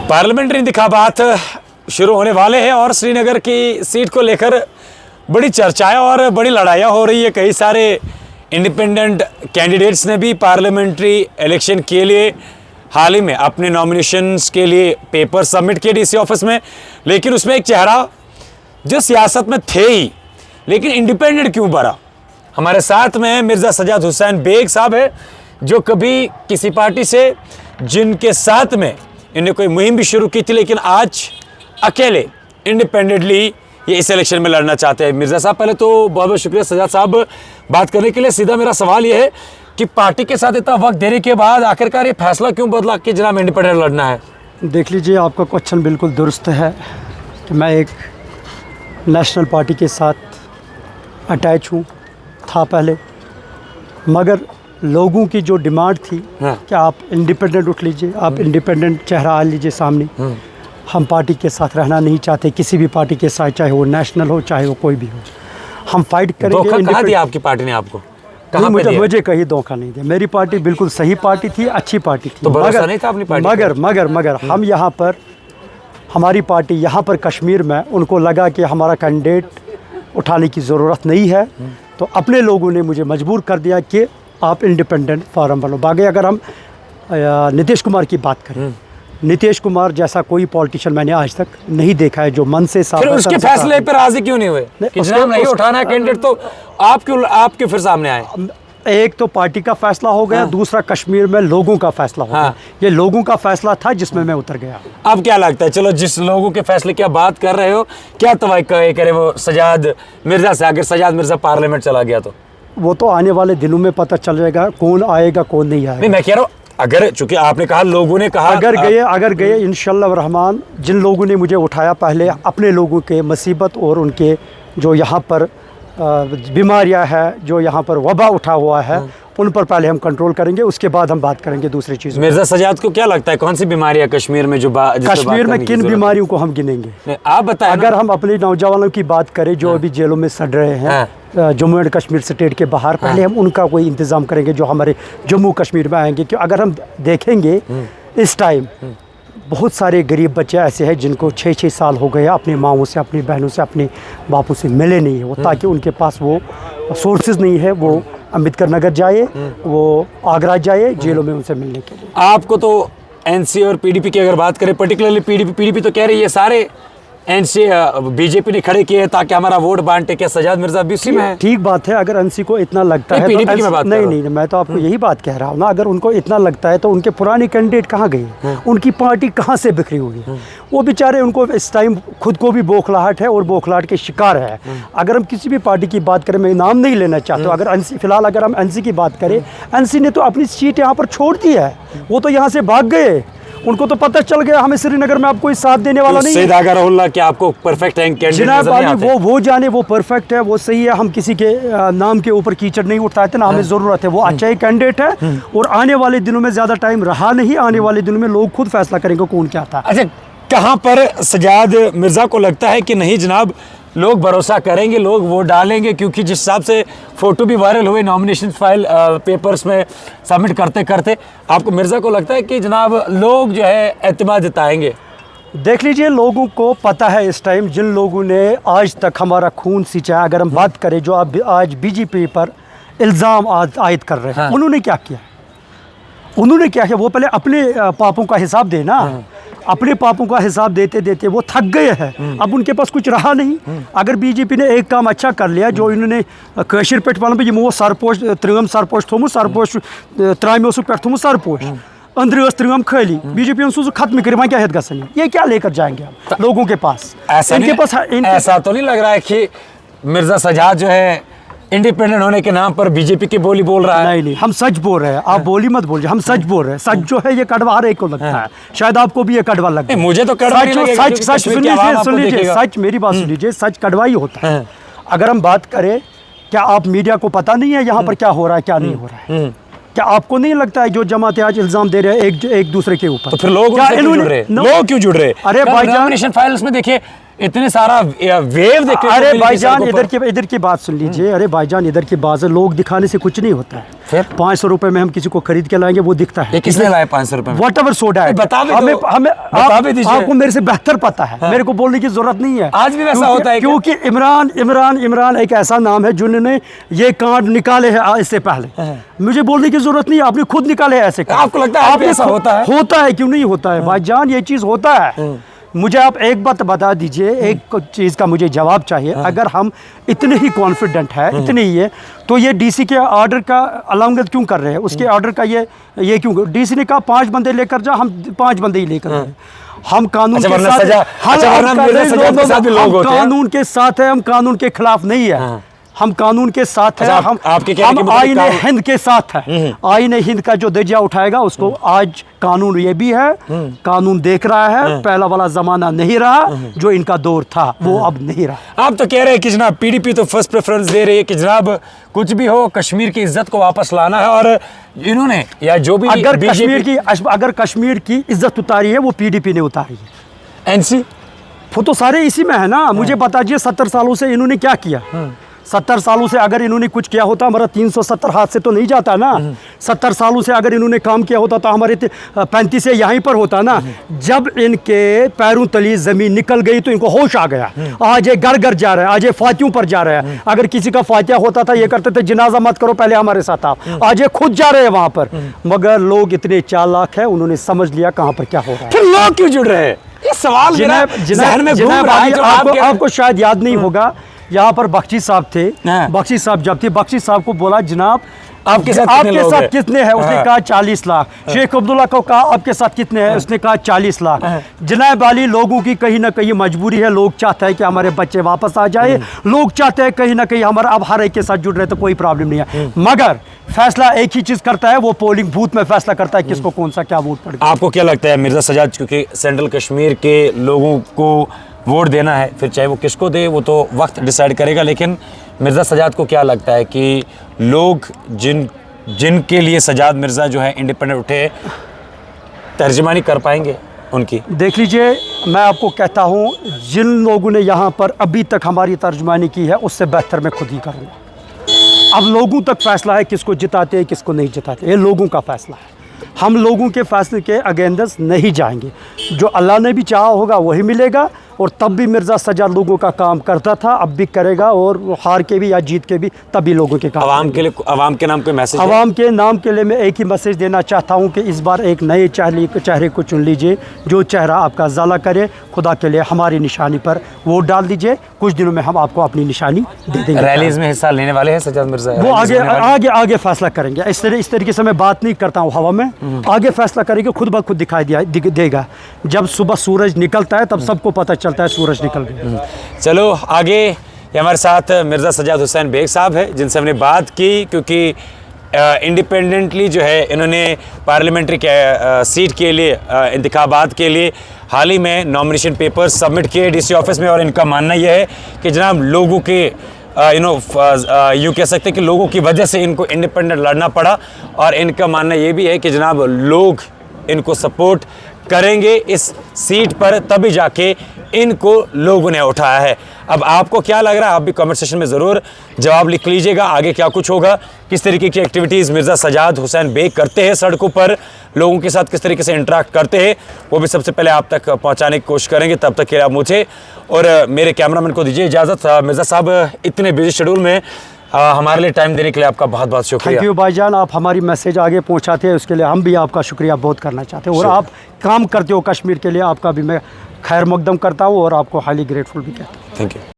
Parliamentary इंतखाबात शुरू होने वाले हैं और श्रीनगर की सीट को लेकर बड़ी चर्चाएं और बड़ी लड़ाइयाँ हो रही है। कई सारे इंडिपेंडेंट कैंडिडेट्स ने भी पार्लियामेंट्री इलेक्शन के लिए हाल ही में अपने नॉमिनेशंस के लिए पेपर सबमिट किए डीसी ऑफिस में, लेकिन उसमें एक चेहरा जो सियासत में थे ही लेकिन इंडिपेंडेंट क्यों बना। हमारे साथ में मिर्ज़ा सजाद हुसैन बेग साहब है, जो कभी किसी पार्टी से जिनके साथ में इन्हें कोई मुहिम भी शुरू की थी, लेकिन आज अकेले इंडिपेंडेंटली ये इस इलेक्शन में लड़ना चाहते हैं। मिर्ज़ा साहब, पहले तो बहुत बहुत शुक्रिया सजाद साहब बात करने के लिए। सीधा मेरा सवाल ये है कि पार्टी के साथ इतना वक्त देने के बाद आखिरकार ये फैसला क्यों बदला कि जनाब इंडिपेंडेंट लड़ना है? देख लीजिए, आपका क्वेश्चन बिल्कुल दुरुस्त है कि मैं एक नेशनल पार्टी के साथ अटैच हूँ, था पहले, मगर लोगों की जो डिमांड थी कि आप इंडिपेंडेंट उठ लीजिए, आप इंडिपेंडेंट चेहरा आ लीजिए सामने। हम पार्टी के साथ रहना नहीं चाहते, किसी भी पार्टी के साथ, चाहे वो नेशनल हो चाहे वो कोई भी हो। हम फाइट करेंगे। कहाँ दिया आपकी पार्टी ने आपको? मुझे कहीं धोखा नहीं दिया। मेरी पार्टी बिल्कुल सही पार्टी थी, अच्छी पार्टी थी। तो भरोसा नहीं था अपनी पार्टी? मगर हम यहाँ पर, हमारी पार्टी यहाँ पर कश्मीर में, उनको लगा कि हमारा कैंडिडेट उठाने की ज़रूरत नहीं है, तो अपने लोगों ने मुझे मजबूर कर दिया कि आप इंडिपेंडेंट फार्म बनो। बाकी अगर हम नीतीश कुमार की बात करें, नीतीश कुमार जैसा कोई पॉलिटिशियन मैंने आज तक नहीं देखा है जो मन से साफ। फिर उसके फैसले पर राजी क्यों नहीं हुए कि जनाब नहीं उठाना है कैंडिडेट, तो आपके फिर सामने आए? एक तो पार्टी का फैसला हो गया, दूसरा कश्मीर में लोगों का फैसला हो गया। ये लोगों का फैसला था जिसमें मैं उतर गया। अब क्या लगता है, चलो जिस लोगों के फैसले की आप बात कर रहे हो, क्या तवक्को करे वो सजाद मिर्ज़ा से? अगर सजाद मिर्ज़ा पार्लियामेंट चला गया तो वो तो आने वाले दिनों में पता चल जाएगा कौन आएगा कौन नहीं आएगा। नहीं, मैं कह रहा हूँ, अगर चूंकि आपने कहा लोगों ने कहा अगर गए इंशाअल्लाह रहमान, जिन लोगों ने मुझे उठाया पहले, अपने लोगों के मुसीबत और उनके जो यहाँ पर बीमारियां है, जो यहाँ पर वबा उठा हुआ है, उन पर पहले हम कंट्रोल करेंगे, उसके बाद हम बात करेंगे दूसरी चीज़। मिर्ज़ा सजाद को क्या लगता है कौन सी बीमारियां कश्मीर में कश्मीर में किन बीमारियों को हम गिनेंगे? आप बताएं। अगर हम अपने नौजवानों की बात करें जो अभी जेलों में सड़ रहे हैं, जम्मू एंड कश्मीर स्टेट के बाहर, पहले हम उनका कोई इंतज़ाम करेंगे जो हमारे जम्मू कश्मीर में आएंगे। क्यों, अगर हम देखेंगे इस टाइम बहुत सारे गरीब बच्चे ऐसे हैं जिनको 6-6 साल हो गए अपनी माँओं से, अपनी बहनों से, अपने बापों से मिले नहीं है वो, ताकि उनके पास वो सोर्सेज नहीं है, वो अम्बेडकर नगर जाए, वो आगरा जाए जेलों में उनसे मिलने के लिए। आपको तो एनसी और पीडीपी की अगर बात करें, पर्टिकुलरली पीडीपी तो कह रही है सारे एनसी बीजेपी ने खड़े किए ताकि हमारा वोट बांटे। क्या सजाद मिर्ज़ा भी उसी में है? ठीक बात है। अगर एनसी को इतना लगता है तो नहीं, मैं तो आपको यही बात कह रहा हूँ ना, अगर उनको इतना लगता है तो उनके पुराने कैंडिडेट कहाँ गए? उनकी पार्टी कहाँ से बिखरी हुई है? वो बेचारे, उनको इस टाइम खुद को भी बौखलाहट है और बौखलाहट के शिकार है। अगर हम किसी भी पार्टी की बात करें, मैं नाम नहीं लेना चाहता हूँ, अगर एनसी, फिलहाल अगर हम एनसी की बात करें, एनसी ने तो अपनी सीट यहाँ पर छोड़ दी है, वो तो यहाँ से भाग गए। उनको तो पता चल गया हमें श्रीनगर में आप कोई साथ देने वाला नहीं है। सईद क्या आपको परफेक्ट कैंडिडेट? वो जाने, वो परफेक्ट है, वो सही है। हम किसी के नाम के ऊपर कीचड़ नहीं उठाते ना, हमें ज़रूरत है, वो अच्छा ही कैंडिडेट है। और आने वाले दिनों में ज़्यादा टाइम रहा नहीं, आने वाले दिनों में लोग खुद फैसला करेंगे कौन क्या था। अच्छा, कहाँ पर सजाद मिर्ज़ा को लगता है कि नहीं जनाब लोग भरोसा करेंगे, लोग वोट डालेंगे? क्योंकि जिस हिसाब से फ़ोटो भी वायरल हुए नॉमिनेशन फाइल पेपर्स में सबमिट करते करते, आपको मिर्ज़ा को लगता है कि जनाब लोग जो है एतमाद जताएंगे? देख लीजिए, लोगों को पता है इस टाइम, जिन लोगों ने आज तक हमारा खून सींचा, अगर हम बात करें जो आज बीजेपी पर इल्ज़ाम आयद कर रहे हैं, उन्होंने क्या किया? उन्होंने क्या किया? वो पहले अपने पापों का हिसाब देना। अपने पापों का हिसाब देते देते वो थक गए हैं, अब उनके पास कुछ रहा नहीं। अगर बीजेपी ने एक काम अच्छा कर लिया, जो इन्होंने कशीर पे वो सरपोश त्रिगम सरपोश थोमु, सरपोश त्राम्यो पे थोमु सरपोश अंदर त्रिगम खाली, बीजेपी सूज खत्म कर, वहाँ क्या है गसन, ये क्या लेकर जाएंगे हम लोगों के पास? ऐसा तो नहीं लग रहा है कि मिर्ज़ा सजाद जो है इंडिपेंडेंट होने के नाम पर बीजेपी की बोली बोल रहा है? नहीं, हम सच बोल रहे हैं, आप बोली मत बोलिए, हम सच बोल रहे हैं। सच जो है ये कड़वा हर एक को लगता है, शायद आपको भी ये कड़वा लगता है। मुझे तो कड़वा नहीं लगेगा। सच सुन लीजिए, सच मेरी बात सुन लीजिए, सच कड़वा ही होता है। अगर हम बात करें, क्या आप मीडिया को पता नहीं है यहाँ पर क्या हो रहा है क्या नहीं हो रहा है? क्या आपको नहीं लगता है जो जमाते आज इल्जाम दे रहे हैं एक दूसरे के ऊपर, तो फिर लोग क्यों जुड़ रहे? अरे भाईजान, नॉमिनेशन फाइल्स में देखिए इतने सारा वेव देखते अरे भाईजान इधर की बात सुन लीजिए। अरे भाईजान इधर की बात है, लोग दिखाने से कुछ नहीं होता है। फिर 500 रुपए में हम किसी को खरीद के लाएंगे, वो दिखता है। ये किसने लाया 500 रुपए में? वट एवर सोडा है, बता भी हमें दो। हमें बता भी दीजिए। आपको मेरे से बेहतर पता है। मेरे को बोलने की जरूरत नहीं है। आज भी वैसा होता है क्या? क्योंकि इमरान एक ऐसा नाम है जिन्होंने ये कांड निकाले हैं इससे पहले। मुझे बोलने की जरूरत नहीं है, आपने खुद निकाले ऐसे कांड। आपको लगता है आपने ऐसा होता है? होता है, क्यों नहीं होता है भाईजान, ये चीज होता है। मुझे आप एक बात बता दीजिए, एक चीज का मुझे जवाब चाहिए। अगर हम इतने ही कॉन्फिडेंट है, इतने ही है, तो ये डीसी के ऑर्डर का उल्लंघन क्यों कर रहे हैं? उसके ऑर्डर का ये क्यों? डीसी ने कहा 5 बंदे लेकर जा, हम 5 बंदे ही लेकर आए। हम कानून के कानून के साथ है, हम कानून के खिलाफ नहीं है। हम कानून के साथ है। हम आईन हिंद के साथ है। आईन हिंद का जो दर्जा उठाएगा उसको, आज कानून ये भी है, कानून देख रहा है। पहला वाला जमाना नहीं रहा जो इनका दौर था, वो अब नहीं रहा। आप तो कह रहे हैं कि जनाब पीडीपी तो फर्स्ट प्रेफरेंस दे रही है कि जनाब कुछ भी हो कश्मीर की इज्जत को वापस लाना है, और इन्होंने या जो भी अगर कश्मीर की इज्जत उतारी है वो पीडीपी ने उतारी है। एनसी वो तो सारे इसी में है ना। मुझे बताइए 70 सालों से इन्होंने क्या किया? 70 सालों से अगर इन्होंने कुछ किया होता, हमारा 370 हाथ से तो नहीं जाता ना। 70 सालों से अगर इन्होंने काम किया होता तो हमारे 35 से यहीं पर होता ना। जब इनके पैरों तली जमीन निकल गई तो इनको होश आ गया। आज ये घर घर जा रहा है, आज ये फातियों पर जा रहा है। अगर किसी का फातिया होता था ये करते थे, जनाजा मत करो, पहले हमारे साथ आओ। आज ये खुद जा रहे हैं वहां पर। मगर लोग इतने चालाक है, उन्होंने समझ लिया कहां पर क्या हो रहा है। फिर लोग क्यों जुड़ रहे हैं? ये सवाल जहन में घूम रहा है। आपको शायद याद नहीं होगा, यहाँ पर बख्शी साहब थे। बख्शी साहब जब थे, बख्शी साहब को बोला जनाब आपके साथ कितने हैं? उसने कहा 40 लाख। शेख अब्दुल्ला को कहा आपके साथ कितने हैं? उसने कहा 40 लाख। जनाब वाली लोगों की कहीं ना कहीं मजबूरी है। लोग चाहते हैं कि हमारे बच्चे वापस आ जाए। लोग चाहते हैं कहीं ना कहीं हमारा, अब हर एक के साथ जुड़ रहे तो कोई प्रॉब्लम नहीं है। मगर फैसला एक ही चीज करता है, वो पोलिंग बूथ में फैसला करता है किसको कौन सा क्या वोट पड़ेगा। आपको क्या लगता है मिर्जा सजाद, क्योंकि सेंट्रल कश्मीर के लोगों को वोट देना है, फिर चाहे वो किसको दे वो तो वक्त डिसाइड करेगा, लेकिन मिर्ज़ा सजाद को क्या लगता है कि लोग जिनके लिए सजाद मिर्ज़ा जो है इंडिपेंडेंट उठे, तर्जमानी कर पाएंगे उनकी? देख लीजिए, मैं आपको कहता हूँ जिन लोगों ने यहाँ पर अभी तक हमारी तर्जमानी की है उससे बेहतर मैं खुद ही करूँगा। अब लोगों तक फैसला है किसको जिताते हैं किसको नहीं जिताते, ये लोगों का फैसला है। हम लोगों के फैसले के अगेंस्ट नहीं जाएंगे। जो अल्लाह ने भी चाहा होगा वही मिलेगा। और तब भी मिर्ज़ा सजाद लोगों का काम करता था, अब भी करेगा, और हार के भी या जीत के भी तब भी लोगों के काम। आवाम के लिए, आवाम के नाम कोई मैसेज? आवाम के नाम के लिए मैं एक ही मैसेज देना चाहता हूं कि इस बार एक नए चेहरे को चुन लीजिए, जो चेहरा आपका ज़ाला करे। खुदा के लिए हमारी निशानी पर वोट डाल दीजिए। कुछ दिनों में हम आपको अपनी निशानी दे देंगे। रैलीज में हिस्सा लेने वाले हैं सजाद मिर्ज़ा? वो आगे फैसला करेंगे। इस तरीके से मैं बात नहीं करता हूँ हवा में। आगे फैसला करेंगे, खुद ब खुद दिखाई देगा। जब सुबह सूरज निकलता है तब सबको पता चलता है सूरज निकल गया। चलो आगे हमारे साथ मिर्ज़ा सजाद हुसैन बेग साहब है, जिनसे हमने बात की, क्योंकि इंडिपेंडेंटली जो है इन्होंने पार्लियामेंट्री सीट के लिए इंतखाबात के लिए हाल ही में नॉमिनेशन पेपर सबमिट किए डीसी ऑफिस में। और इनका मानना यह है कि जनाब लोगों के यूँ कह सकते हैं कि लोगों की वजह से इनको इंडिपेंडेंट लड़ना पड़ा। और इनका मानना ये भी है कि जनाब लोग इनको सपोर्ट करेंगे इस सीट पर, तभी जाके इनको लोगों ने उठाया है। अब आपको क्या लग रहा है? आप भी कमेंट सेक्शन में ज़रूर जवाब लिख लीजिएगा। आगे क्या कुछ होगा, किस तरीके की एक्टिविटीज़ मिर्ज़ा सजाद हुसैन बेग करते हैं, सड़कों पर लोगों के साथ किस तरीके से इंटरेक्ट करते हैं, वो भी सबसे पहले आप तक पहुंचाने की कोशिश करेंगे। तब तक के लिए आप मुझे और मेरे कैमरामैन को दीजिए इजाज़त। मिर्ज़ा साहब, इतने बिजी शेड्यूल में हमारे लिए टाइम देने के लिए आपका बहुत बहुत शुक्रिया। थैंक यू भाईजान, आप हमारी मैसेज आगे पहुंचाते हैं, उसके लिए हम भी आपका शुक्रिया बहुत करना चाहते हैं। और आप काम करते हो कश्मीर के लिए, आपका भी मैं खैर मकदम करता हूँ और आपको हाईली ग्रेटफुल भी कहता हूँ। Thank you.